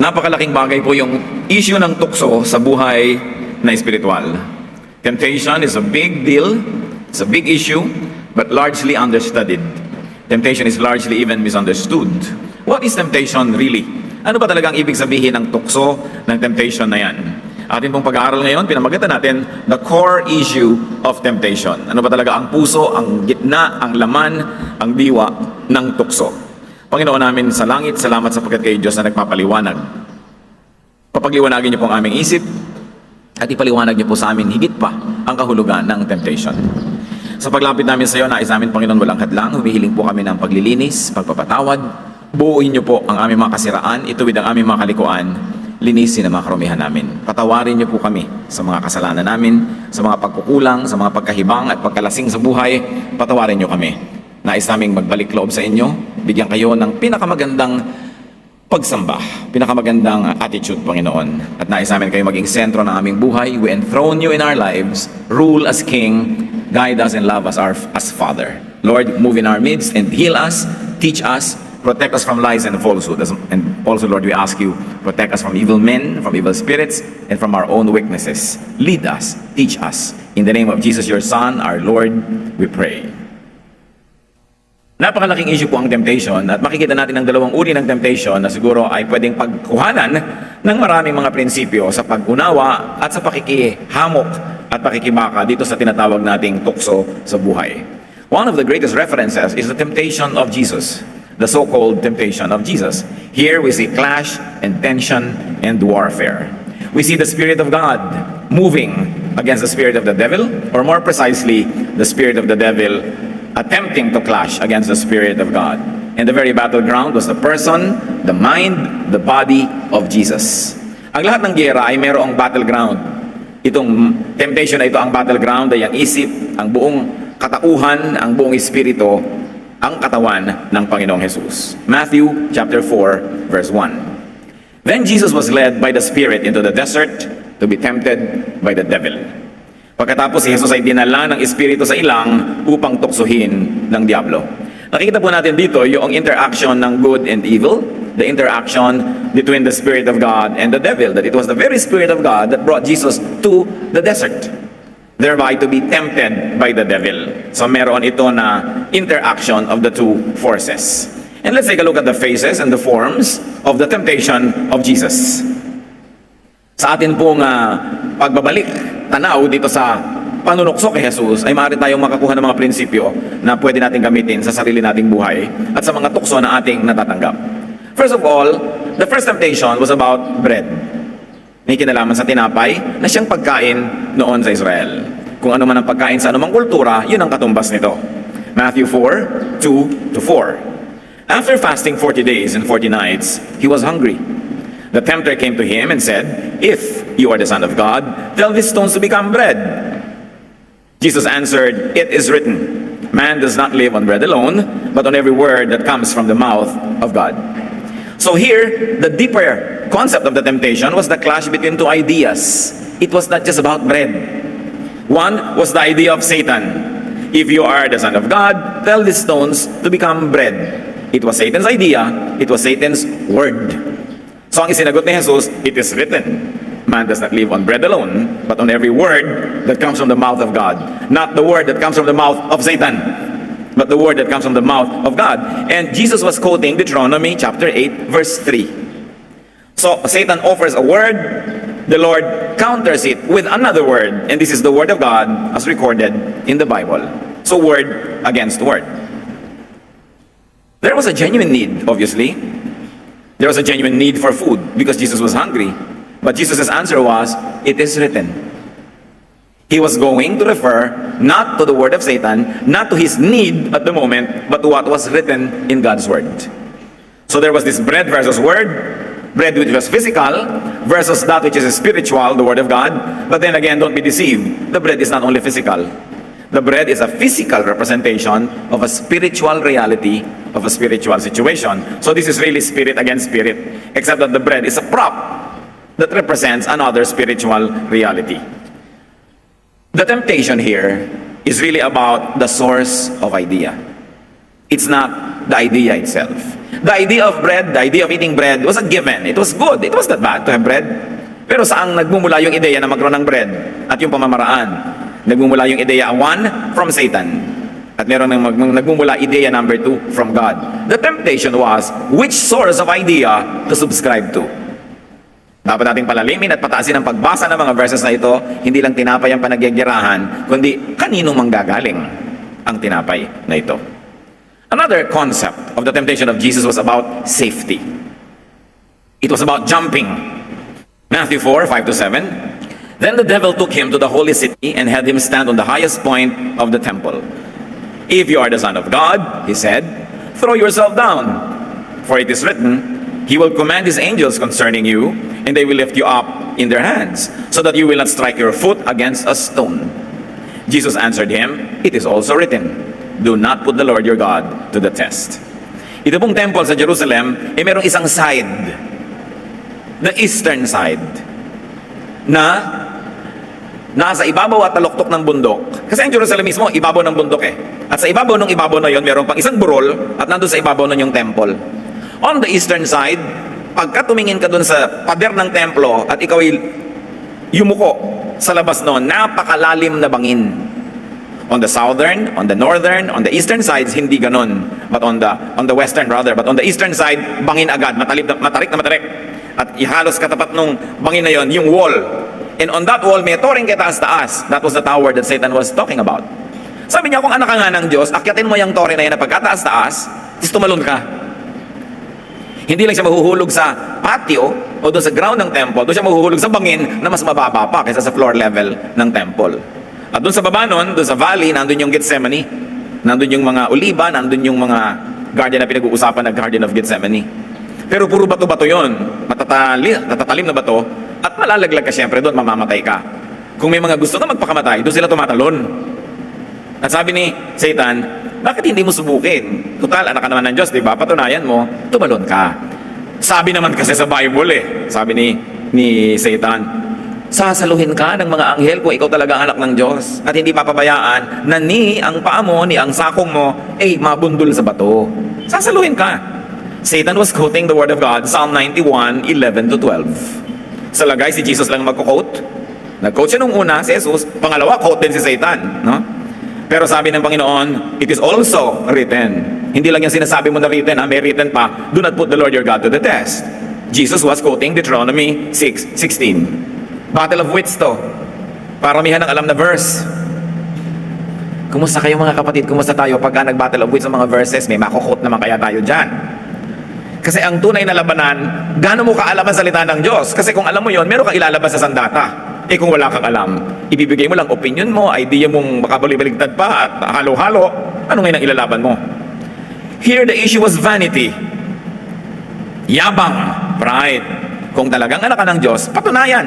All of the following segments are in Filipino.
Napakalaking bagay po yung issue ng tukso sa buhay na espiritual. Temptation is a big deal, it's a big issue, but largely understudied. Temptation is largely even misunderstood. What is temptation really? Ano ba talagang ibig sabihin ng tukso ng temptation na yan? Atin pong pag-aaral ngayon, pinamagatan natin the core issue of temptation. Ano ba talaga ang puso, ang gitna, ang laman, ang diwa ng tukso? Panginoon namin sa langit, salamat sapagkat kayo Diyos na nagpapaliwanag. Papagliwanagin niyo po ang aming isip at ipaliwanag niyo po sa amin higit pa ang kahulugan ng temptation. Sa paglapit namin sa iyo, nais namin Panginoon walang hadlang, humihiling po kami ng paglilinis, pagpapatawad. Buuin niyo po ang aming mga kasiraan, ituwid ang aming mga kalikuan, linisin ang mga karumihan namin. Patawarin niyo po kami sa mga kasalanan namin, sa mga pagkukulang, sa mga pagkahibang at pagkalasing sa buhay, patawarin niyo kami. Nais naming magbalik loob sa inyo, bigyan kayo ng pinakamagandang pagsamba, pinakamagandang attitude, Panginoon. At nais namin kayo maging sentro ng aming buhay. We enthrone you in our lives, rule as King, guide us and love us as Father. Lord, move in our midst and heal us, teach us, protect us from lies and falsehood. And also, Lord, we ask you, protect us from evil men, from evil spirits, and from our own weaknesses. Lead us, teach us. In the name of Jesus, your Son, our Lord, we pray. Napakalaking issue po ang temptation at makikita natin ang dalawang uri ng temptation na siguro ay pwedeng pagkuhanan ng maraming mga prinsipyo sa pag-unawa at sa pakikihamok at pakikibaka dito sa tinatawag nating tukso sa buhay. One of the greatest references is the temptation of Jesus, the so-called temptation of Jesus. Here we see clash and tension and warfare. We see the Spirit of God moving against the spirit of the devil, or more precisely, the spirit of the devil attempting to clash against the Spirit of God. And the very battleground was the person, the mind, the body of Jesus. Ang lahat ng giyera ay mayroong battleground. Itong temptation na ito, ang battleground ay ang isip, ang buong katauhan, ang buong espiritu, ang katawan ng Panginoong Jesus. Matthew chapter 4, verse 1. Then Jesus was led by the Spirit into the desert to be tempted by the devil. Pagkatapos si Jesus ay dinala ng Espiritu sa ilang upang tuksohin ng Diablo. Nakikita po natin dito yung interaction ng good and evil, the interaction between the Spirit of God and the devil, that it was the very Spirit of God that brought Jesus to the desert, thereby to be tempted by the devil. So meron ito na interaction of the two forces. And let's take a look at the phases and the forms of the temptation of Jesus. Sa atin pong pagbabalik tanaw dito sa panunukso kay Jesus ay maaari tayong makakuha ng mga prinsipyo na pwede natin gamitin sa sarili nating buhay at sa mga tukso na ating natatanggap. First of all, the first temptation was about bread. May kinalaman sa tinapay na siyang pagkain noon sa Israel. Kung ano man ang pagkain sa anumang kultura, yun ang katumbas nito. Matthew 4, 2-4. After fasting 40 days and 40 nights, he was hungry. The tempter came to him and said, "If you are the Son of God, tell these stones to become bread." Jesus answered, "It is written, man does not live on bread alone, but on every word that comes from the mouth of God." So here, the deeper concept of the temptation was the clash between two ideas. It was not just about bread. One was the idea of Satan. If you are the Son of God, tell these stones to become bread. It was Satan's idea. It was Satan's word. So ang isinagot ni Jesus, it is written, man does not live on bread alone, but on every word that comes from the mouth of God. Not the word that comes from the mouth of Satan, but the word that comes from the mouth of God. And Jesus was quoting Deuteronomy chapter 8, verse 3. So Satan offers a word, the Lord counters it with another word, and this is the word of God as recorded in the Bible. So word against word. There was a genuine need, obviously. There was a genuine need for food because Jesus was hungry. But Jesus' answer was, it is written. He was going to refer not to the word of Satan, not to his need at the moment, but to what was written in God's word. So there was this bread versus word, bread which was physical versus that which is spiritual, the word of God. But then again, don't be deceived. The bread is not only physical. The bread is a physical representation of a spiritual reality, of a spiritual situation. So this is really spirit against spirit, except that the bread is a prop that represents another spiritual reality. The temptation here is really about the source of idea. It's not the idea itself. The idea of bread, the idea of eating bread was a given. It was good. It was not bad to have bread. Pero saang nagmumula yung ideya na magkaroon ng bread at yung pamamaraan? Nagmumula yung ideya 1 from Satan. At meron nagmumula ideya number 2 from God. The temptation was which source of idea to subscribe to. Dapat nating palalimin at pataasin ang pagbasa ng mga verses na ito, hindi lang tinapay ang panagyagirahan, kundi kaninong manggagaling ang tinapay na ito. Another concept of the temptation of Jesus was about safety. It was about jumping. Matthew 4, 5-7. Then the devil took him to the holy city and had him stand on the highest point of the temple. If you are the Son of God, he said, throw yourself down. For it is written, he will command his angels concerning you, and they will lift you up in their hands, so that you will not strike your foot against a stone. Jesus answered him, it is also written, do not put the Lord your God to the test. Ito pong temple sa Jerusalem, merong isang side, the eastern side, na nasa ibabaw at taluktok ng bundok. Kasi ang Jerusalem mismo, ibabaw ng bundok eh. At sa ibabaw na yon, meron pang isang burol, at nandun sa ibabaw nun yung temple. On the eastern side, pagka tumingin ka dun sa pader ng templo, at ikaw ay yumuko sa labas nun, napakalalim na bangin. On the southern, on the northern, on the eastern sides, hindi ganon. But on the western rather, but on the eastern side, bangin agad, matarik na matarik. At ihalos katapat nung bangin na yon, yung wall. And on that wall, may toring kataas-taas. That was the tower that Satan was talking about. Sabi niya, kung anak ka nga ng Diyos, akyatin mo yung tore na yan na pagkataas-taas, tapos tumalon ka. Hindi lang siya mahuhulog sa patio o doon sa ground ng temple, doon siya mahuhulog sa bangin na mas mababa pa kaysa sa floor level ng temple. At doon sa baba nun, doon sa valley, nandun yung Gethsemane. Nandun yung mga oliba, nandun yung mga garden na pinag-uusapan na Garden of Gethsemane. Pero puro bato-bato yun. Matatalim na bato. At malalaglag ka siyempre doon, mamamatay ka. Kung may mga gusto na magpakamatay, doon sila tumatalon. At sabi ni Satan, bakit hindi mo subukin? Total, anak ka naman ng Diyos, di ba? Patunayan mo, tumalon ka. Sabi naman kasi sa Bible sabi ni Satan, sasaluhin ka ng mga anghel kung ikaw talaga ang anak ng Diyos at hindi papabayaan na ni ang paa mo, ni ang sakong mo, mabundol sa bato. Sasaluhin ka. Satan was quoting the word of God, Psalm 91, 11-12. Sa lagay, si Jesus lang magko-quote. Nag-quote siya nung una, si Jesus. Pangalawa, quote din si Satan. No? Pero sabi ng Panginoon, it is also written. Hindi lang yung sinasabi mo na written, may written pa, do not put the Lord your God to the test. Jesus was quoting Deuteronomy 6:16. Battle of wits to. Paramihan ng alam na verse. Kumusta kayo mga kapatid? Kumusta tayo pagka nag-battle of wits ng mga verses? May makukot naman kaya tayo dyan. Kasi ang tunay na labanan, gaano mo kaalam ang salita ng Diyos? Kasi kung alam mo yon, meron kang ilalabas sa sandata. Kung wala kang alam, ibibigay mo lang opinion mo, idea mong baka balibaligtad pa at halo-halo, ano ngayon ang ilalaban mo? Here the issue was vanity. Yabang, pride. Kung talagang anak ka ng Diyos, patunayan.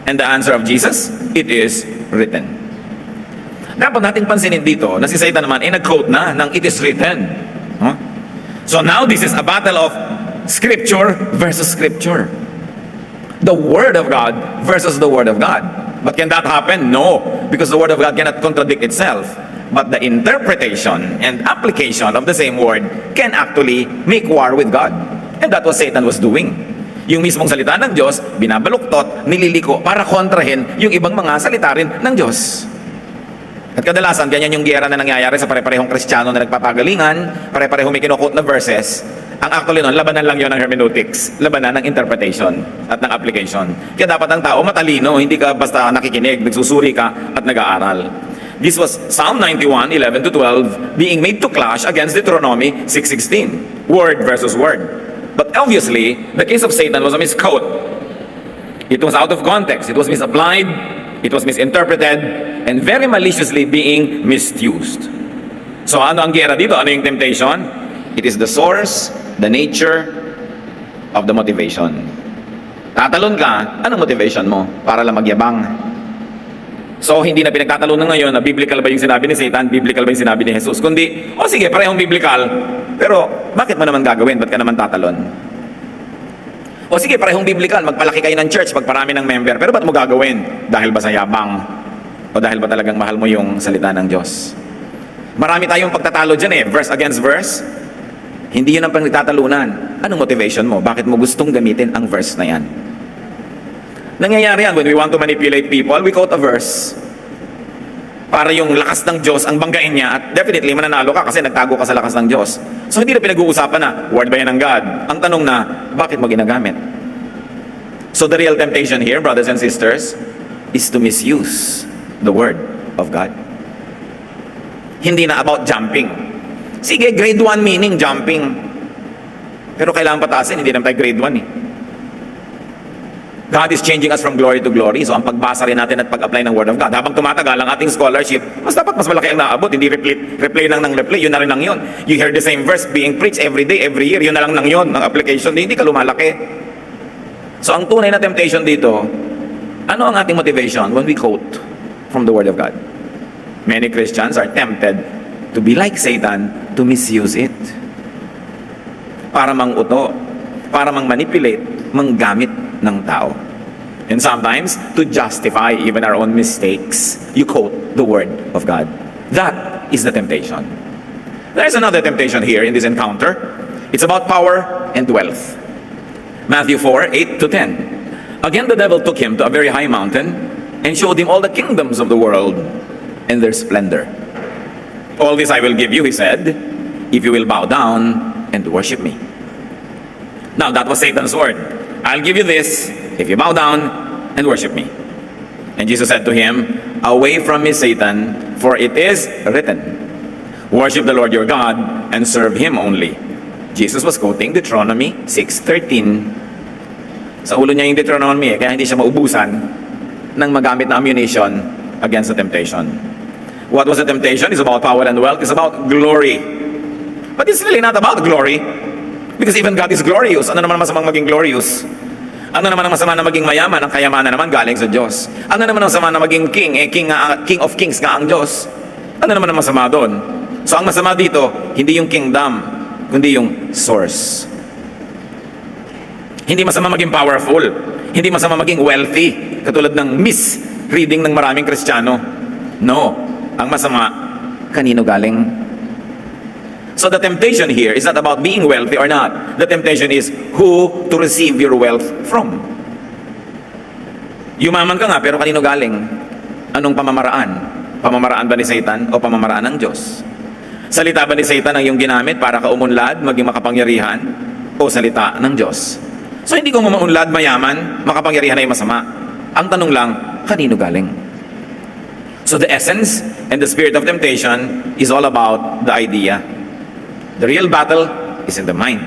And the answer of Jesus, it is written. Dapat natin pansinin dito na si Satan naman nag-quote na ng it is written. Huh? So now this is a battle of Scripture versus Scripture. The Word of God versus the Word of God. But can that happen? No, because the Word of God cannot contradict itself. But the interpretation and application of the same Word can actually make war with God. And that was Satan was doing. Yung mismong salita ng Diyos, binabaluktot, nililiko para kontrahin yung ibang mga salita rin ng Diyos. At kadalasan, ganyan yung giyera na nangyayari sa pare-parehong Kristiyano na nagpapagalingan, pare-parehong may kinukot na verses. Ang actually nun, labanan lang yun ng hermeneutics, labanan ng interpretation at ng application. Kaya dapat ang tao matalino, hindi ka basta nakikinig, nagsusuri ka at nag-aaral. This was Psalm 91, 11-12, being made to clash against Deuteronomy 6:16. Word versus word. But obviously, the case of Satan was a misquote. It was out of context. It was misapplied. It was misinterpreted and very maliciously being misused. So ano ang giyera dito? Ano yung temptation? It is the source, the nature of the motivation. Tatalon ka, anong motivation mo? Para lang magyabang. So hindi na pinagtatalunan ngayon na biblical ba yung sinabi ni Satan, biblical ba yung sinabi ni Jesus. Kundi, sige, parehong biblical, pero bakit mo naman gagawin? Ba't ka naman tatalon? O sige, parehong biblical, magpalaki kayo ng church, magparami ng member, pero ba't mo gagawin? Dahil ba sa yabang? O dahil ba talagang mahal mo yung salita ng Diyos? Marami tayong pagtatalo dyan verse against verse. Hindi yun ang pangtatalunan. Anong motivation mo? Bakit mo gustong gamitin ang verse na yan? Nangyayari yan when we want to manipulate people, we quote a verse para yung lakas ng Diyos ang banggain niya at definitely mananalo ka kasi nagtago ka sa lakas ng Diyos. So hindi na pinag-uusapan na, word ba yan ng God? Ang tanong na, bakit mo ginagamit? So the real temptation here, brothers and sisters, is to misuse the word of God. Hindi na about jumping. Sige, grade 1 meaning jumping. Pero kailangan pataasin, hindi naman tayo grade 1 eh. God is changing us from glory to glory. So ang pagbasa rin natin at pag-apply ng Word of God, habang tumatagal ang ating scholarship, mas malaki ang naabot, hindi replay lang ng replay, yun na rin lang yun. You hear the same verse being preached every day, every year, yun na lang nang yun, ng application, hindi ka lumalaki. So ang tunay na temptation dito, ano ang ating motivation when we quote from the Word of God? Many Christians are tempted to be like Satan, to misuse it. Para mang-uto, para mang-manipulate, manggamit ng tao. And sometimes, to justify even our own mistakes, you quote the Word of God. That is the temptation. There is another temptation here in this encounter. It's about power and wealth. Matthew 4:8-10. Again, the devil took him to a very high mountain and showed him all the kingdoms of the world and their splendor. All this I will give you, he said, if you will bow down and worship me. Now, that was Satan's word. I'll give you this if you bow down and worship me. And Jesus said to him, away from me, Satan, for it is written, worship the Lord your God and serve him only. Jesus was quoting Deuteronomy 6:13. Sa ulo niya yung Deuteronomy, kaya hindi siya maubusan ng magamit na ammunition against the temptation. What was the temptation? It's about power and wealth. It's about glory. But it's really not about glory. Because even God is glorious. Ano naman masamang maging glorious? Ano naman ang masama na maging mayaman? Ang kayamanan naman galing sa Diyos. Ano naman ang masama na maging king? King of kings nga ang Diyos. Ano naman ang masama doon? So ang masama dito, hindi yung kingdom, kundi yung source. Hindi masama maging powerful. Hindi masama maging wealthy. Katulad ng misreading ng maraming Kristiyano. No. Ang masama, kanino galing? So the temptation here is not about being wealthy or not. The temptation is who to receive your wealth from. Yumaman ka nga, pero kanino galing? Anong pamamaraan? Pamamaraan ba ni Satan o pamamaraan ng Diyos? Salita ba ni Satan ang iyong ginamit para ka umunlad, maging makapangyarihan? O salita ng Diyos? So hindi kung umunlad, mayaman, makapangyarihan ay masama. Ang tanong lang, kanino galing? So the essence and the spirit of temptation is all about the idea. The real battle is in the mind.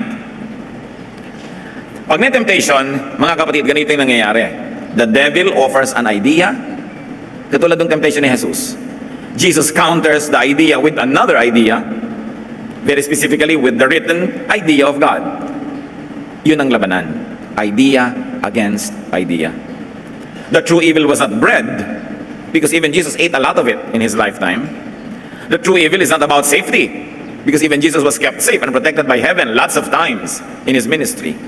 Pag may temptation, mga kapatid, ganito yung nangyayari. The devil offers an idea, katulad ng temptation ni Jesus. Jesus counters the idea with another idea, very specifically with the written idea of God. Yun ang labanan. Idea against idea. The true evil was not bread, because even Jesus ate a lot of it in his lifetime. The true evil is not about safety, because even Jesus was kept safe and protected by heaven lots of times in his ministry.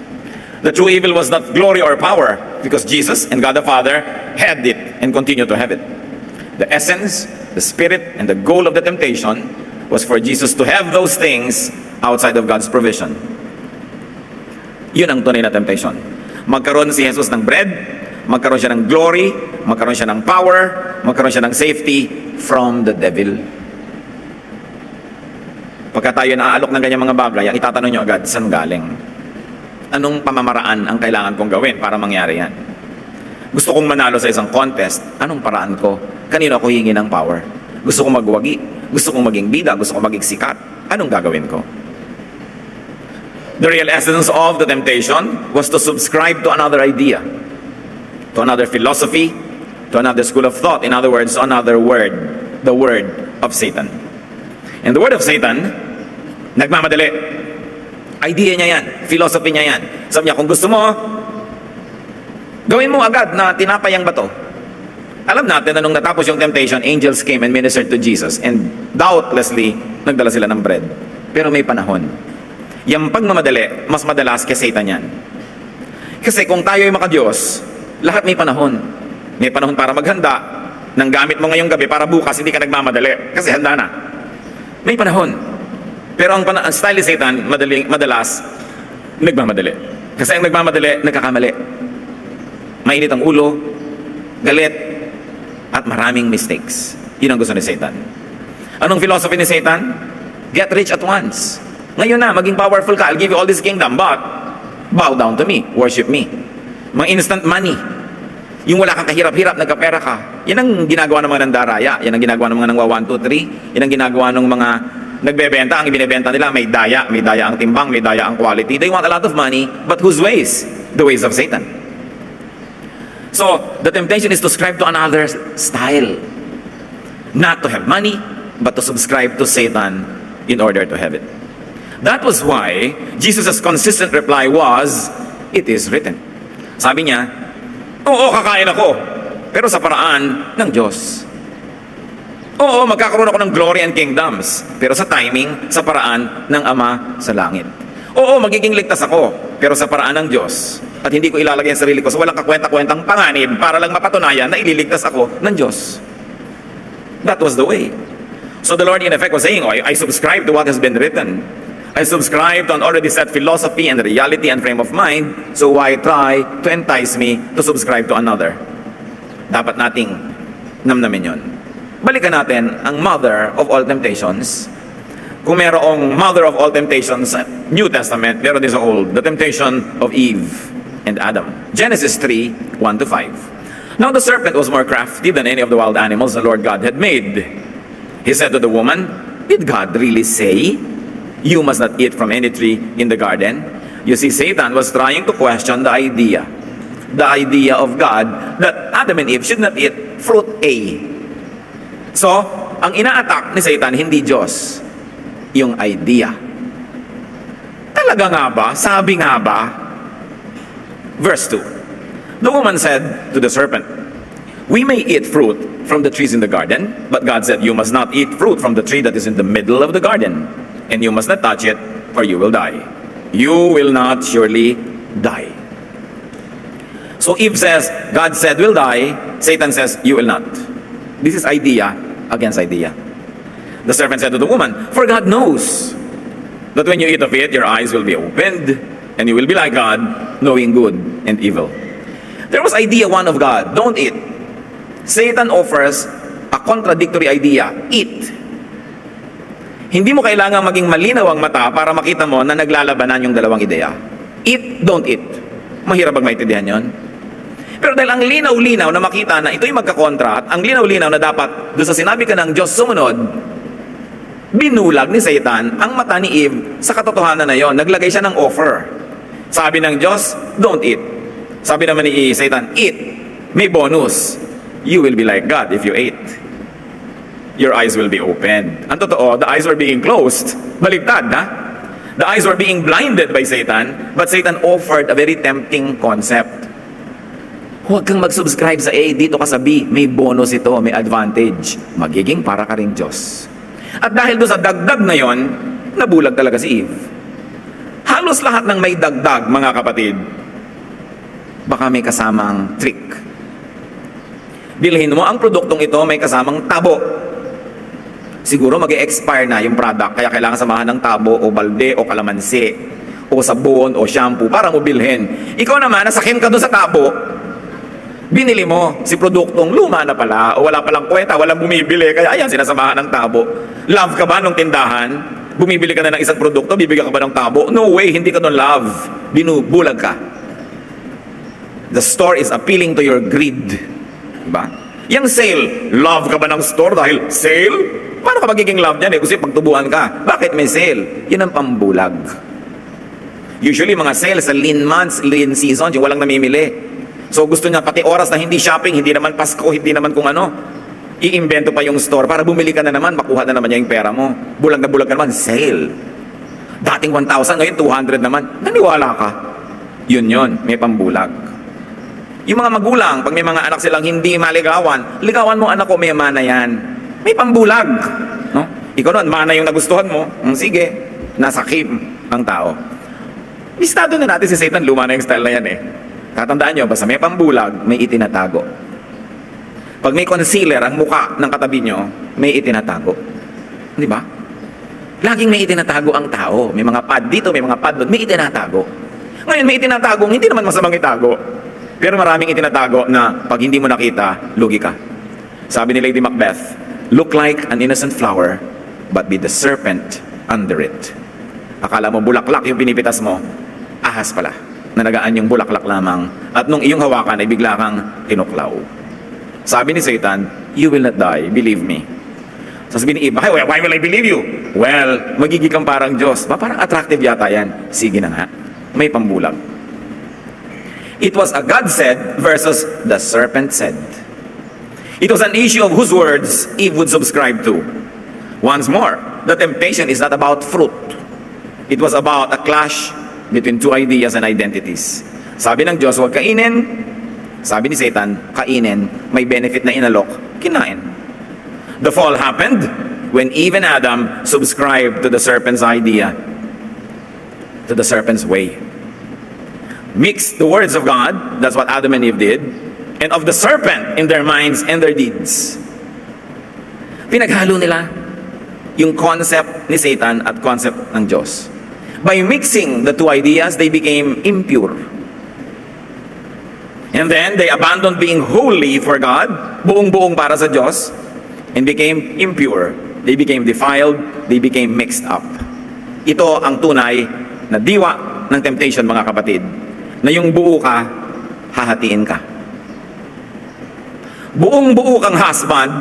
The true evil was not glory or power, because Jesus and God the Father had it and continue to have it. The essence, the spirit, and the goal of the temptation was for Jesus to have those things outside of God's provision. Yun ang tunay na temptation. Magkaroon si Jesus ng bread, magkaroon siya ng glory, magkaroon siya ng power, magkaroon siya ng safety from the devil. Pagka tayo naaalok ng ganyang mga bagay, ang itatanong nyo agad, saan galing? Anong pamamaraan ang kailangan kong gawin para mangyari yan? Gusto kong manalo sa isang contest, anong paraan ko? Kanino ako hihingi ng power? Gusto kong magwagi? Gusto kong maging bida? Gusto kong maging sikat? Anong gagawin ko? The real essence of the temptation was to subscribe to another idea, to another philosophy, to another school of thought. In other words, another word, the word of Satan. And the word of Satan, nagmamadali. Idea niya yan, philosophy niya yan. Sabi niya, kung gusto mo, gawin mo agad na tinapay ang bato. Alam natin na nung natapos yung temptation, angels came and ministered to Jesus. And doubtlessly, nagdala sila ng bread. Pero may panahon. Yung pagmamadali, mas madalas kay Satan yan. Kasi kung tayo ay makadiyos, lahat may panahon. May panahon para maghanda ng gamit mo ngayong gabi para bukas hindi ka nagmamadali. Kasi handa na. May panahon. Pero ang style ni Satan, madalas, nagmamadali. Kasi ang nagmamadali, nagkakamali. Mainit ang ulo, galit, at maraming mistakes. Yun ang gusto ni Satan. Anong philosophy ni Satan? Get rich at once. Ngayon na, maging powerful ka. I'll give you all this kingdom, but bow down to me, worship me. Mga instant money. Yung wala kang kahirap-hirap, nagkapera ka. Yan ang ginagawa ng mga nandaraya. Yan ang ginagawa ng mga nangwa 1, 2, 3. Yan ang ginagawa ng mga nagbebenta. Ang ibinebenta nila, may daya ang timbang, may daya ang quality. They want a lot of money, but whose ways? The ways of Satan. So, the temptation is to subscribe to another style. Not to have money, but to subscribe to Satan in order to have it. That was why Jesus' consistent reply was, it is written. Sabi niya, oo, kakain ako, pero sa paraan ng Diyos. Oo, magkakaroon ako ng glory and kingdoms, pero sa timing, sa paraan ng Ama sa langit. Oo, magiging ligtas ako, pero sa paraan ng Diyos. At hindi ko ilalagay ang sarili ko sa walang kakwenta-kwentang panganib para lang mapatunayan na ililigtas ako ng Diyos. That was the way. So the Lord in effect was saying, oh, I subscribe to what has been written. I subscribe to an already set philosophy and reality and frame of mind, so why try to entice me to subscribe to another? Dapat nating namnamin yun. Balikan natin ang mother of all temptations. Kung merong mother of all temptations sa New Testament, meron din sa Old, the temptation of Eve and Adam. Genesis 3, 1-5. Now the serpent was more crafty than any of the wild animals the Lord God had made. He said to the woman, did God really say, you must not eat from any tree in the garden? You see, Satan was trying to question the idea of God that Adam and Eve should not eat fruit A. So, ang ina-attack ni Satan, hindi Diyos, yung idea. Talaga nga ba? Sabi nga ba? Verse 2. The woman said to the serpent, we may eat fruit from the trees in the garden, but God said, you must not eat fruit from the tree that is in the middle of the garden. And you must not touch it, or you will die. You will not surely die. So Eve says, God said will die. Satan says, you will not. This is idea against idea. The serpent said to the woman, for God knows that when you eat of it, your eyes will be opened, and you will be like God, knowing good and evil. There was idea one of God, don't eat. Satan offers a contradictory idea, eat. Hindi mo kailangan maging malinaw ang mata para makita mo na naglalabanan yung dalawang ideya. Eat, don't eat. Mahirap bang maintindihan yon? Pero dahil ang linaw-linaw na makita na ito'y magkakontra at ang linaw-linaw na dapat doon sa sinabi ka ng Diyos sumunod, binulag ni Satan ang mata ni Eve sa katotohanan na yon. Naglagay siya ng offer. Sabi ng Diyos, don't eat. Sabi naman ni Satan, eat. May bonus. You will be like God if you ate. Your eyes will be opened. Ang totoo, the eyes were being closed. Baligtad, ha? The eyes were being blinded by Satan, but Satan offered a very tempting concept. Huwag kang mag-subscribe sa A, dito ka sa B, may bonus ito, may advantage. Magiging para ka ring Diyos. At dahil doon sa dagdag na yon, nabulag talaga si Eve. Halos lahat ng may dagdag, mga kapatid, baka may kasamang trick. Bilhin mo ang produktong ito, may kasamang tabo. Siguro mag-e-expire na yung product, kaya kailangan samahan ng tabo o balde o kalamansi o sabon o shampoo para mo bilhin. Ikaw naman, nasakin ka doon sa tabo, binili mo si produktong luma na pala o wala palang kwenta, walang bumibili, kaya ayan, sinasamahan ng tabo. Love ka ba nung tindahan? Bumibili ka na ng isang produkto, bibigyan ka ba ng tabo? No way, hindi ka doon love. Binubulag ka. The store is appealing to your greed. Diba? Yung sale, love ka ba ng store dahil sale? Paano ka magiging love niyan eh? Kasi pagtubuhan ka. Bakit may sale? Yan ang pambulag. Usually mga sale sa lean months, lean season, yung walang namimili. So gusto niya pati oras na hindi shopping, hindi naman Pasko, hindi naman kung ano. Iimbento pa yung store para bumili ka na naman, makuha na naman niya yung pera mo. Bulag na bulag ka naman, sale. Dating 1,000, ngayon 200 naman. Naniwala ka. Yun, may pambulag. Yung mga magulang, pag may mga anak silang hindi maligawan, ligawan mo anak ko, may mana yan. May pambulag. No? Ikaw nun, mana yung nagustuhan mo. Sige, nasakim ang tao. Listado na natin si Satan, luma na yung style na yan eh. Tatandaan nyo, basta may pambulag, may itinatago. Pag may concealer ang muka ng katabi nyo, may itinatago. Di ba? Laging may itinatago ang tao. May mga pad dito, may mga pad doon, may itinatago. Ngayon, may itinatago, hindi naman masamang itago. Pero maraming itinatago na pag hindi mo nakita, lugi ka. Sabi ni Lady Macbeth, look like an innocent flower, but be the serpent under it. Akala mo bulaklak yung pinipitas mo, ahas pala, na nagaan yung bulaklak lamang. At nung iyong hawakan ay bigla kang tinuklaw. Sabi ni Satan, you will not die, believe me. Sasabihin ni Eva, hey, why will I believe you? Well, magiging kang parang Diyos. Parang attractive yata yan. Sige na nga, may pambulag. It was a God said versus the serpent said. It was an issue of whose words Eve would subscribe to. Once more, the temptation is not about fruit. It was about a clash between two ideas and identities. Sabi ng Diyos, huwag kainin. Sabi ni Satan, kainin. May benefit na inalok, kinain. The fall happened when Eve and Adam subscribed to the serpent's idea, to the serpent's way. Mixed the words of God, that's what Adam and Eve did, and of the serpent in their minds and their deeds. Pinaghalo nila yung concept ni Satan at concept ng Diyos. By mixing the two ideas, they became impure. And then, they abandoned being holy for God, buong-buong para sa Diyos, and became impure. They became defiled, they became mixed up. Ito ang tunay na diwa ng temptation, mga kapatid, na yung buo ka, hahatiin ka. Buong-buo kang husband,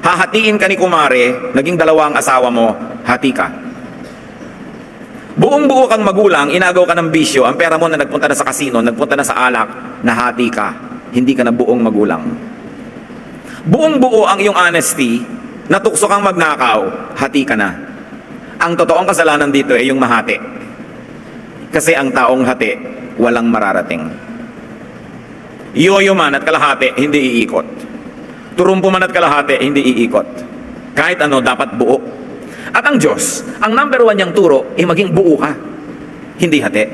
hahatiin ka ni kumare, naging dalawa ang asawa mo, hati ka. Buong-buo kang magulang, inagaw ka ng bisyo, ang pera mo na nagpunta na sa kasino, nagpunta na sa alak, nahati ka. Hindi ka na buong magulang. Buong-buo ang iyong honesty, natukso kang magnakaw, hati ka na. Ang totoong kasalanan dito ay yung mahati. Kasi ang taong hati, walang mararating. Yoyo man at kalahati, hindi iikot. Turumpo man at kalahati, hindi iikot. Kahit ano, dapat buo. At ang Diyos, ang number one niyang turo, ay maging buo ka. Hindi hati.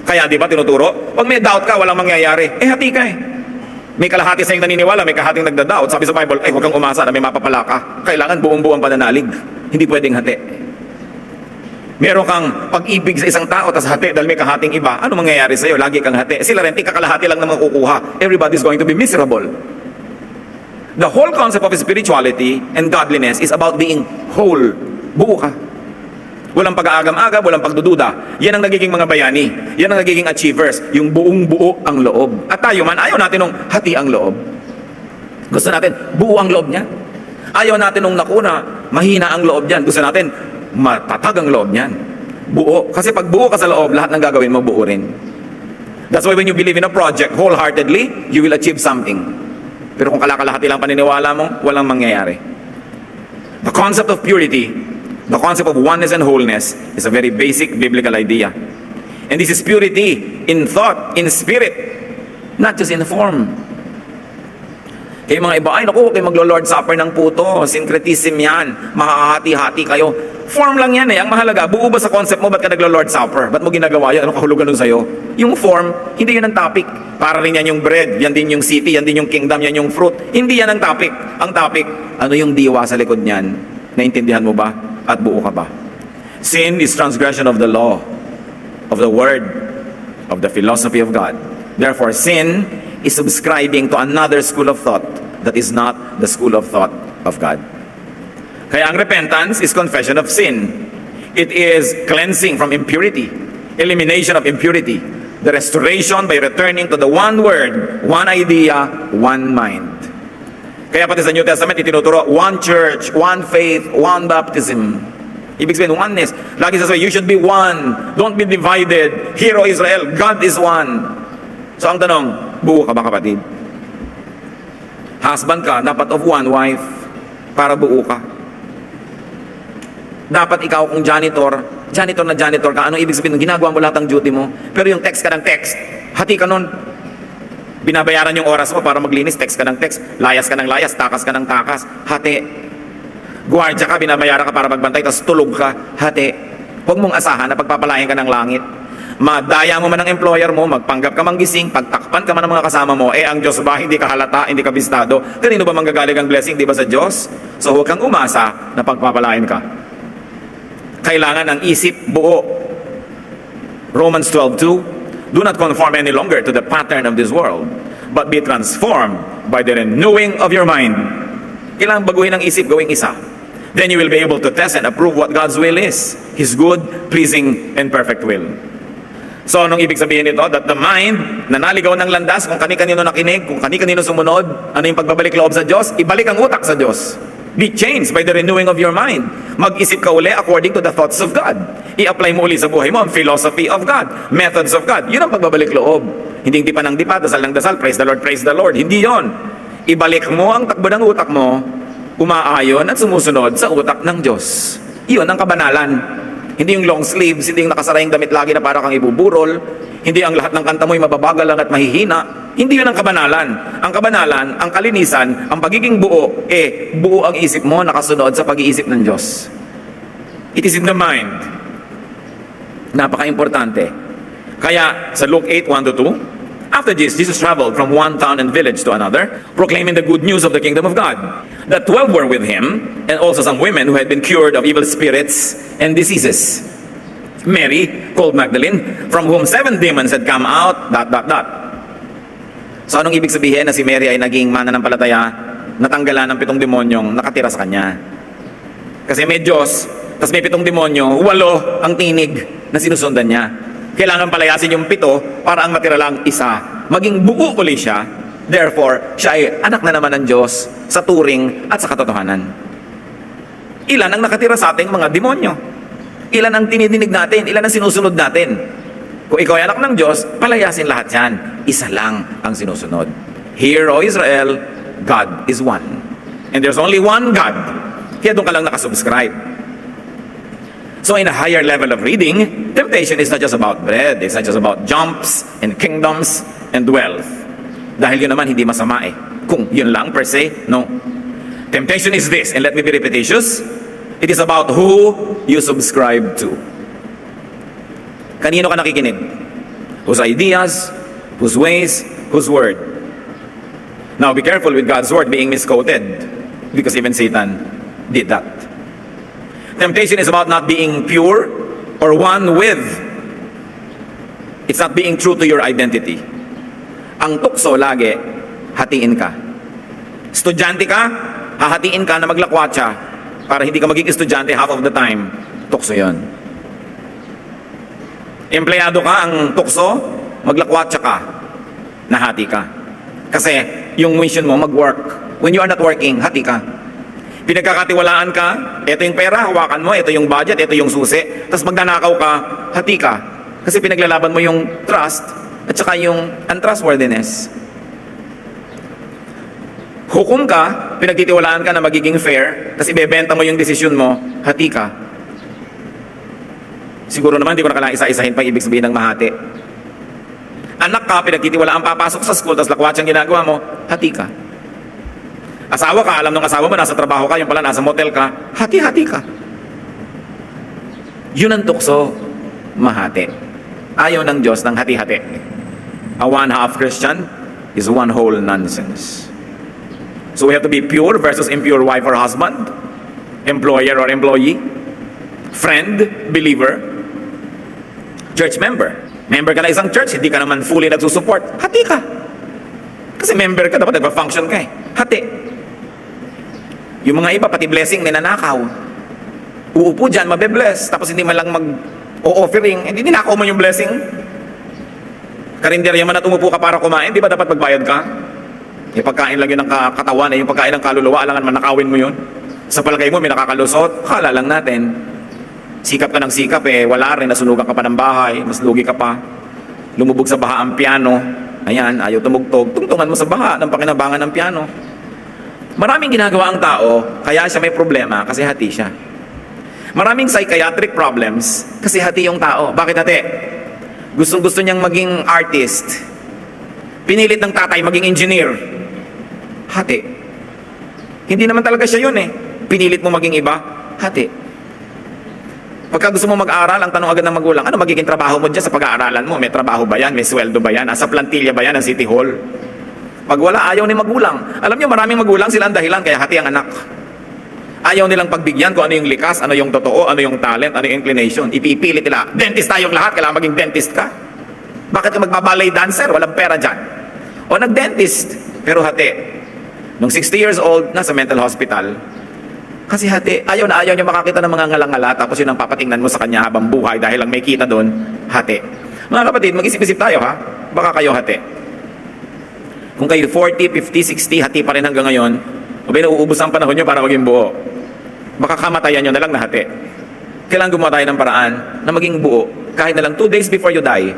Kaya di ba tinuturo? Pag may doubt ka, walang mangyayari. Hati ka eh. May kalahati sa iyong naniniwala, may kahating nagda-doubt. Sabi sa Bible, huwag kang umasa na may mapapala ka. Kailangan buong-buo ang pananalig. Hindi pwedeng hati. Meron kang pag-ibig sa isang tao, tas hati dahil may kahating iba. Ano mangyayari sa'yo? Lagi kang hati. Sila rin, kakalahati lang na makukuha. Everybody's going to be miserable. The whole concept of spirituality and godliness is about being whole. Buo ka. Walang pag-aagam-agam, walang pagdududa. Yan ang nagiging mga bayani. Yan ang nagiging achievers. Yung buong-buo ang loob. At tayo man, ayaw natin nung hati ang loob. Gusto natin, buo ang loob niya. Ayaw natin nung nakuna, mahina ang loob niyan. Gusto natin, matatag ang loob niyan. Buo. Kasi pag buo ka sa loob, lahat ng gagawin mo, buo rin. That's why when you believe in a project wholeheartedly, you will achieve something. Pero kung kalakalahati lang paniniwala mo, walang mangyayari. The concept of purity, the concept of oneness and wholeness is a very basic biblical idea. And this is purity in thought, in spirit, not just in form. Kaya mga iba, ay naku, huwag kayo maglo-Lord Supper ng puto, syncretism yan, makakahati-hati kayo. Form lang yan eh, ang mahalaga, buo ba sa concept mo, ba't ka naglo-Lord Supper? Ba't mo ginagawa yan? Ano kahulugan nun sa'yo? Yung form, hindi yan ang topic. Para rin yan yung bread, yan din yung city, yan din yung kingdom, yan yung fruit. Hindi yan ang topic. Ang topic, ano yung diwa sa likod niyan? Naintindihan mo ba? At buo ka ba? Sin is transgression of the law, of the word, of the philosophy of God. Therefore, sin is subscribing to another school of thought that is not the school of thought of God. Kaya ang repentance is confession of sin. It is cleansing from impurity, elimination of impurity, the restoration by returning to the one word, one idea, one mind. Kaya pati sa New Testament, itinuturo, one church, one faith, one baptism. Ibig sabihin, oneness. Lagi sasabihin, you should be one. Don't be divided. Hear, O Israel, God is one. So ang tanong, buo ka ba kapatid? Husband ka, dapat of one wife para buo ka. Dapat ikaw kung janitor na janitor ka, anong ibig sabihin? Ginagawa mo lahat ng duty mo, pero yung text ka ng text, hati ka nun. Binabayaran yung oras mo para maglinis, text ka ng text, layas ka ng layas, takas ka ng takas, hati. Guardia ka, binabayaran ka para magbantay, tapos tulog ka, hati. Huwag mong asahan na pagpapalayan ka ng langit. Madaya mo man ang employer mo, magpanggap ka manggising, pagtakpan ka man ng mga kasama mo, ang Diyos ba, hindi ka halata, hindi ka bistado, kanino ba manggagaling ang blessing, di ba sa Diyos? So huwag kang umasa na pagpapalain ka. Kailangan ang isip buo. Romans 12:2, do not conform any longer to the pattern of this world, but be transformed by the renewing of your mind. Kailangan baguhin ang isip, gawing isa. Then you will be able to test and approve what God's will is, His good, pleasing, and perfect will. So, anong ibig sabihin nito? That the mind, na naligaw ng landas, kung kani-kanino nakinig, kung kani-kanino sumunod, ano yung pagbabalik loob sa Diyos? Ibalik ang utak sa Diyos. Be changed by the renewing of your mind. Mag-isip ka uli according to the thoughts of God. I-apply mo uli sa buhay mo ang philosophy of God, methods of God. Yun ang pagbabalik loob. Hindi di pa ng dipa, dasal ng dasal, praise the Lord. Hindi yon. Ibalik mo ang takbo ng utak mo, umaayon at sumusunod sa utak ng Diyos. Iyon ang kabanalan. Hindi yung long sleeves, hindi yung nakasarayang damit lagi na para kang ibuburol, hindi ang lahat ng kanta mo'y mababagal lang at mahihina. Hindi yun ang kabanalan. Ang kabanalan, ang kalinisan, ang pagiging buo, buo ang isip mo nakasunod sa pag-iisip ng Diyos. It is in the mind. Napaka-importante. Kaya sa Luke 8:1-2, after this, Jesus traveled from one town and village to another, proclaiming the good news of the kingdom of God. The 12 were with him, and also some women who had been cured of evil spirits and diseases. Mary, called Magdalene, from whom 7 demons had come out, ... So anong ibig sabihin na si Mary ay naging mananampalataya, natanggalan ng 7 demonyong nakatira sa kanya? Kasi may Diyos, tapos may 7 demonyo, 8 ang tinig na sinusundan niya. Kailangan palayasin yung 7 para ang matira lang isa. Maging buo uli siya. Therefore, siya ay anak na naman ng Diyos sa turing at sa katotohanan. Ilan ang nakatira sa ating mga demonyo? Ilan ang tinidinig natin? Ilan ang sinusunod natin? Kung ikaw ay anak ng Diyos, palayasin lahat yan. Isa lang ang sinusunod. Hear, O Israel, God is one. And there's only one God. Kaya doon ka lang nakasubscribe. So in a higher level of reading, temptation is not just about bread. It's not just about jumps and kingdoms and wealth. Dahil yun naman hindi masama eh. Kung yun lang per se, no. Temptation is this, and let me be repetitious. It is about who you subscribe to. Kanino ka nakikinig? Whose ideas, whose ways, whose word. Now be careful with God's word being misquoted, because even Satan did that. Temptation is about not being pure or one with. It's not being true to your identity. Ang tukso lagi, hatiin ka. Estudyante ka, hahatiin ka na maglakwatsa para hindi ka maging estudyante half of the time. Tukso yon. Empleyado ka, ang tukso, maglakwatsa ka, nahati ka. Kasi yung mission mo mag-work. When you are not working, hati ka. Pinagkakatiwalaan ka, ito yung pera, hawakan mo, ito yung budget, ito yung susi. Tapos magnanakaw ka, hati ka. Kasi pinaglalaban mo yung trust at saka yung untrustworthiness. Hukom ka, pinagtitiwalaan ka na magiging fair, tapos ibebenta mo yung desisyon mo, hati ka. Siguro naman, di ko na kailangan isa-isahin pa ibig sabihin ng mahati. Anak ka, pinagtitiwalaan papasok sa school, tapos lakwatsyang ginagawa mo, hati ka. Asawa ka, alam ng asawa mo, nasa trabaho ka, yung pala nasa motel ka, hati-hati ka. Yun ang tukso, mahati. Ayaw ng Diyos ng hati-hati. A one-half Christian is one whole nonsense. So we have to be pure versus impure wife or husband, employer or employee, friend, believer, church member. Member ka na isang church, hindi ka naman fully nagsusupport, hati ka. Kasi member ka, dapat nagpa-function ka eh. Hati. Yung mga iba, pati blessing, ninanakaw. Uupo dyan, mabe-bless. Tapos hindi man lang mag-o-offering, hindi ninakaw mo yung blessing. Karinderya man at umupo ka para kumain, di ba dapat magbayad ka? Yung pagkain lang yun ng katawan, yung pagkain ng kaluluwa, alangan man nakawin mo yun. Sa palagay mo, may nakakalusot, kala lang natin. Sikap ka ng sikap wala rin, nasunugan ka pa ng bahay, mas lugi ka pa. Lumubog sa baha ang piano, ayan, ayaw tumugtog, tungtungan mo sa baha ng pakinabangan ng piano. Maraming ginagawa ang tao, kaya siya may problema kasi hati siya. Maraming psychiatric problems kasi hati yung tao. Bakit hati? Gustong-gusto niyang maging artist. Pinilit ng tatay maging engineer. Hati. Hindi naman talaga siya yun Pinilit mo maging iba. Hati. Pagka gusto mo mag-aral, ang tanong agad ng magulang, ano magiging trabaho mo dyan sa pag-aaralan mo? May trabaho ba yan? May sweldo ba yan? Nasa plantilla ba yan ng City Hall? Pag wala, ayaw ni magulang. Alam niyo, maraming magulang sila ang dahilan kaya hati ang anak. Ayaw nilang pagbigyan kung ano yung likas, ano yung totoo, ano yung talent, ano yung inclination. Ipipilit nila, dentist tayong lahat, kailangan maging dentist ka. Bakit ka magbabalay dancer? Walang pera dyan. O nag-dentist, pero hati. Nung 60 years old, nasa mental hospital. Kasi hati, ayaw na ayaw niya makakita ng mga ngalangala, tapos yun ang papatingnan mo sa kanya habang buhay dahil lang may kita doon, hati. Mga kapatid, mag-isip-isip tayo ha, baka kayo hati. Kung kayo 40, 50, 60, hati pa rin hanggang ngayon, o nauubos ang panahon nyo para maging buo. Baka kamatayan nyo na lang na hati. Kailangan gumawa tayo ng paraan na maging buo. Kahit na lang 2 days before you die,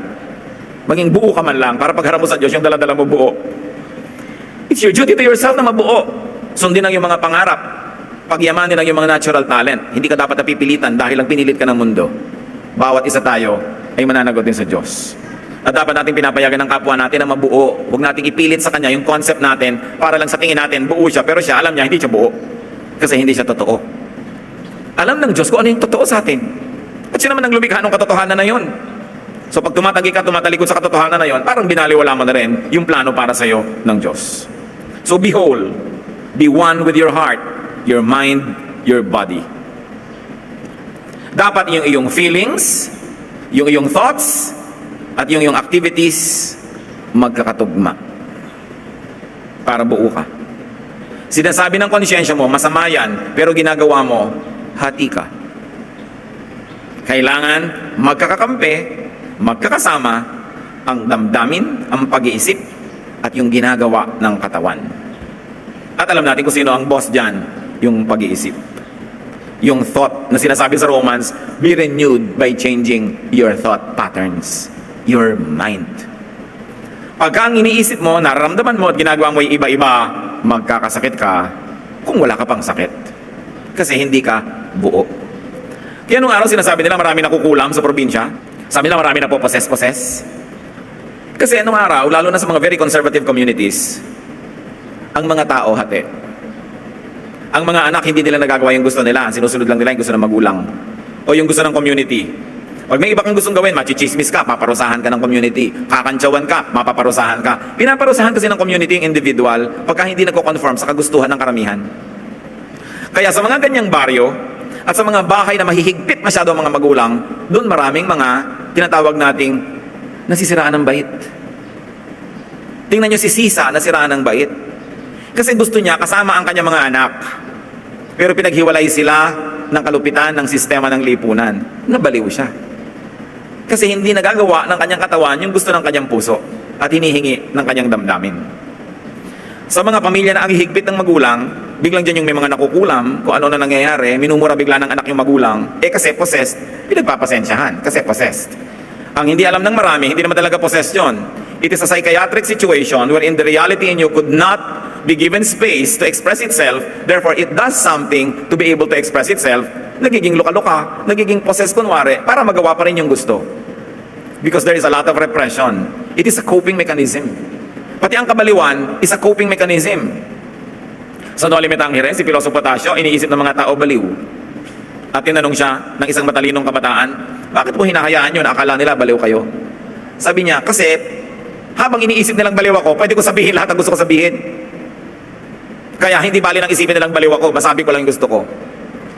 maging buo ka man lang para pagharap mo sa Diyos, yung dala-dala mo buo. It's your duty to yourself na mabuo. Sundin ang iyong mga pangarap. Pagyamanin ang iyong mga natural talent. Hindi ka dapat napipilitan dahil lang pinilit ka ng mundo. Bawat isa tayo ay mananagot din sa Diyos. At dapat natin pinapayagan ng kapwa natin na mabuo. Huwag natin ipilit sa kanya yung concept natin para lang sa tingin natin buo siya, pero siya alam niya hindi siya buo. Kasi hindi siya totoo. Alam ng Diyos kung ano yung totoo sa atin. At siya naman ang lumikha ng katotohanan na yun. So pag tumatagi ka, tumatalikod sa katotohanan na yun, parang binaliwala mo na rin yung plano para sa'yo ng Diyos. So be whole. Be one with your heart, your mind, your body. Dapat yung iyong feelings, yung iyong thoughts, at yung iyong activities magkakatugma para buo ka. Sinasabi ng konsyensya mo, masama yan, pero ginagawa mo, hati ka. Kailangan magkakakampi, magkakasama ang damdamin, ang pag-iisip, at yung ginagawa ng katawan. At alam natin kung sino ang boss dyan, yung pag-iisip. Yung thought na sinasabi sa Romans, be renewed by changing your thought patterns. Your mind. Pagka ang iniisip mo, nararamdaman mo at ginagawa mo yung iba-iba, magkakasakit ka kung wala ka pang sakit. Kasi hindi ka buo. Kaya nung araw sinasabi nila marami nakukulam sa probinsya. Sabi nila marami na po possess. Kasi nung araw, lalo na sa mga very conservative communities, ang mga tao hati. Ang mga anak hindi nila nagagawa yung gusto nila. Sinusunod lang nila yung gusto ng magulang. O yung gusto ng community. Pag may iba kang gustong gawin, machichismis ka, paparusahan ka ng community. Kakantsawan ka, mapaparusahan ka. Pinaparusahan kasi ng community yung individual pagka hindi nagko-conform sa kagustuhan ng karamihan. Kaya sa mga ganyang baryo at sa mga bahay na mahihigpit masyado ang mga magulang, doon maraming mga tinatawag nating nasisiraan ng bait. Tingnan nyo si Sisa, nasiraan ng bait. Kasi gusto niya kasama ang kanyang mga anak. Pero pinaghiwalay sila ng kalupitan ng sistema ng lipunan. Nabaliw siya. Kasi hindi nagagawa ng kanyang katawan yung gusto ng kanyang puso at hinihingi ng kanyang damdamin. Sa mga pamilya na ang hihigpit ng magulang, biglang dyan yung may mga nakukulam, kung ano na nangyayari, minumura bigla ng anak yung magulang, kasi possessed, pinagpapasensyahan, kasi possessed. Ang hindi alam ng marami, hindi naman talaga possessed yun. It is a psychiatric situation wherein the reality in you could not be given space to express itself, therefore it does something to be able to express itself, nagiging luka-luka, nagiging possessed kunwari, para magawa pa rin yung gusto. Because there is a lot of repression. It is a coping mechanism. Pati ang kabaliwan is a coping mechanism. Sa Noli Me Tangere, si Piloso Potasio, iniisip ng mga tao baliw. At tinanong siya ng isang matalinong kabataan, bakit mo hinahayaan yun? Akala nila baliw kayo. Sabi niya, kasi habang iniisip nilang baliw ako, pwede ko sabihin lahat ang gusto ko sabihin. Kaya hindi bali ng isipin nilang baliw ako, masabi ko lang yung gusto ko.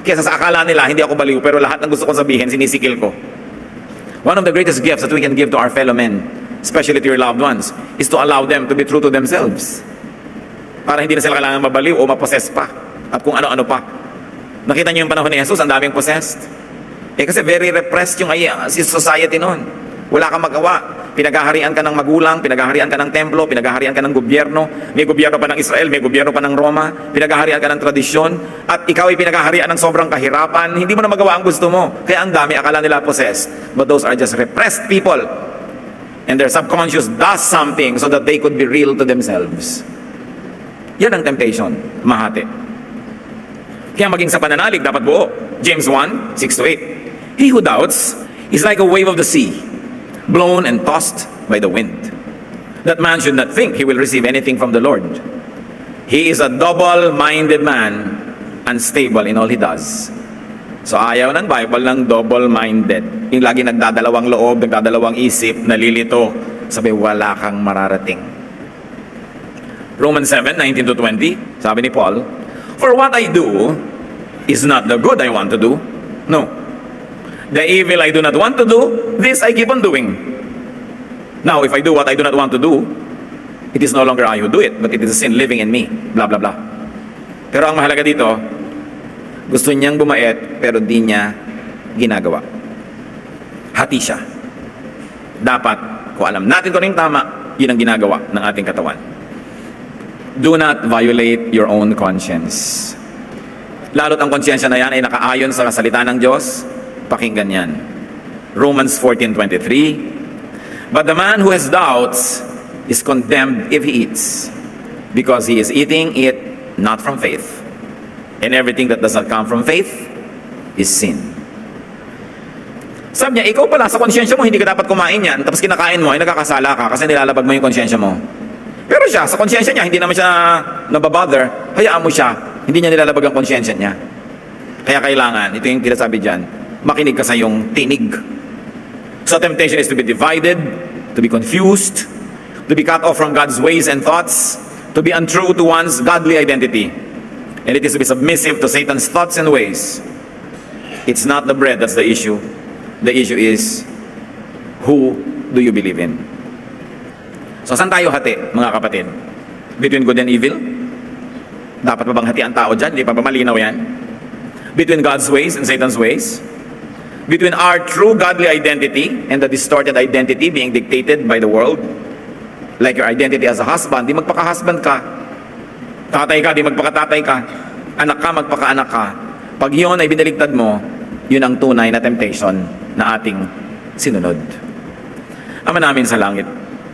Kaya sa akala nila, hindi ako baliw, pero lahat ng gusto kong sabihin, sinisikil ko. One of the greatest gifts that we can give to our fellow men, especially to your loved ones, is to allow them to be true to themselves. Para hindi na sila kailangan mabaliw o mapossess pa. At kung ano-ano pa. Nakita niyo yung panahon ni Jesus, ang daming possessed. Kasi very repressed yung society noon. Wala kang magawa. Pinaghaharian ka ng magulang, pinaghaharian ka ng templo, pinaghaharian ka ng gobyerno. May gobyerno pa ng Israel, may gobyerno pa ng Roma. Pinaghaharian ka ng tradisyon. At ikaw ay pinaghaharian ng sobrang kahirapan. Hindi mo na magawa ang gusto mo. Kaya ang dami, akala nila possessed. But those are just repressed people. And their subconscious does something so that they could be real to themselves. Yan ang temptation, mahati. Kaya maging sa pananalig, dapat buo. James 1, 6-8. He who doubts is like a wave of the sea, blown and tossed by the wind. That man should not think he will receive anything from the Lord. He is a double-minded man, unstable in all he does. So ayaw ng Bible ng double-minded. Yung lagi nagdadalawang loob, nagdadalawang isip, nalilito. Sabi, wala kang mararating. Romans 7, 19-20, sabi ni Paul, for what I do, is not the good I want to do. No. The evil I do not want to do, this I keep on doing. Now, if I do what I do not want to do, it is no longer I who do it, but it is a sin living in me. Blah, blah, blah. Pero ang mahalaga dito, gusto niyang bumait, pero di niya ginagawa. Hati siya. Dapat, kung alam natin kung ano yung tama, yun ang ginagawa ng ating katawan. Do not violate your own conscience. Lalo't ang konsyensya na yan ay nakaayon sa salita ng Diyos, pakinggan yan. Romans 14:23, but the man who has doubts is condemned if he eats, because he is eating it not from faith. And everything that does not come from faith is sin. Sabi niya, ikaw pala sa konsyensya mo, hindi ka dapat kumain yan, tapos kinakain mo, ay nagkakasala ka kasi nilalabag mo yung konsyensya mo. Pero siya, sa konsyensya niya, hindi naman siya nababother, hayaan mo siya, hindi niya nilalabag ang konsyensya niya. Kaya kailangan, ito yung tinasabi dyan, makinig ka sa iyong tinig. So temptation is to be divided, to be confused, to be cut off from God's ways and thoughts, to be untrue to one's godly identity. And it is to be submissive to Satan's thoughts and ways. It's not the bread that's the issue. The issue is, who do you believe in? So saan tayo hati, mga kapatid? Between good and evil? Dapat pa bang hati ang tao dyan? Hindi pa ba malinaw yan? Between God's ways and Satan's ways? Between our true godly identity and the distorted identity being dictated by the world? Like your identity as a husband, di magpaka-husband ka. Tatay ka, di magpaka-tatay ka. Anak ka, magpaka-anak ka. Pag yun ay binaligtad mo, yun ang tunay na temptation na ating sinunod. Ama namin sa langit,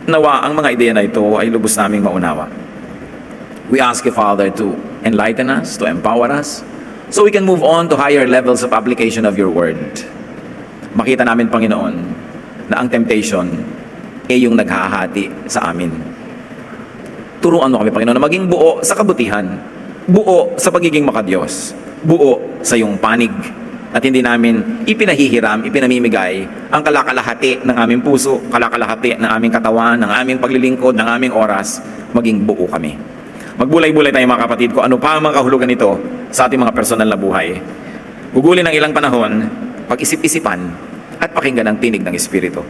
nawa ang mga ideya na ito ay lubos naming maunawa. We ask you, Father, to enlighten us, to empower us, so we can move on to higher levels of application of your word. Makita namin, Panginoon, na ang temptation ay yung naghahati sa amin. Turuan mo kami, Panginoon, na maging buo sa kabutihan, buo sa pagiging makadiyos, buo sa iyong panig, at hindi namin ipinahihiram, ipinamimigay ang kalakalahati ng aming puso, kalakalahati ng aming katawan, ng aming paglilingkod, ng aming oras, maging buo kami. Magbulay-bulay tayo, mga kapatid, kung ano pa ang mga kahulugan nito sa ating mga personal na buhay. Gugulin ng ilang panahon, pag-isip-isipan at pakinggan ang tinig ng Espiritu.